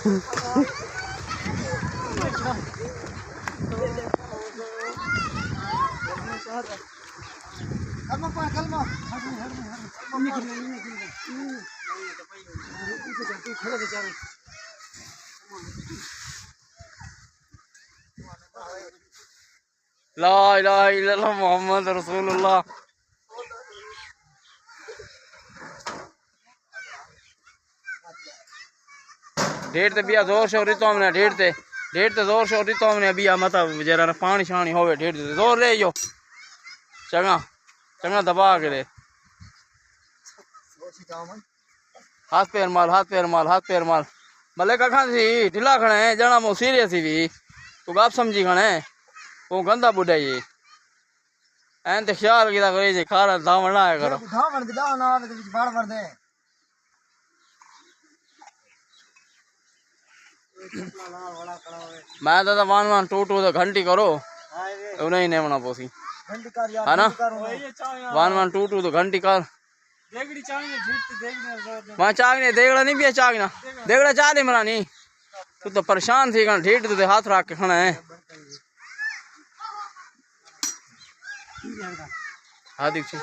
ला इलाहा इल्लल्लाह मोहम्मद रसूलुल्लाह। ढेर ते बिया जोर शोर रितो हमने ढेर ते जोर शोर रितो हमने बिया मतलब जरा पानी शानी होवे ढेर ते जोर ले जो चंगा चंगा दबा के दे हाथ पैर माल हाथ पैर माल हाथ पैर माल भले कखा सी ढिला खड़े जना मो सीरियस ही भी तू गाप समझी खड़े वो गंदा बुढ़ा ये एन ते ख्याल किया करे जे खारा दावण आया करो दावण दे दावण आवे ते बाड़ भर दे मैं तो वन वन टू टू तो घंटी करो नहीं नेवना पोसी है ना 1 1 2 2 तो घंटी कर वहाँ चागने देगड़ा नहीं भी चागना देगड़ा चाह नहीं मरा नहीं तू तो परेशान थी ढीठ तो हाथ रख के खाना है हाँ दीक्षित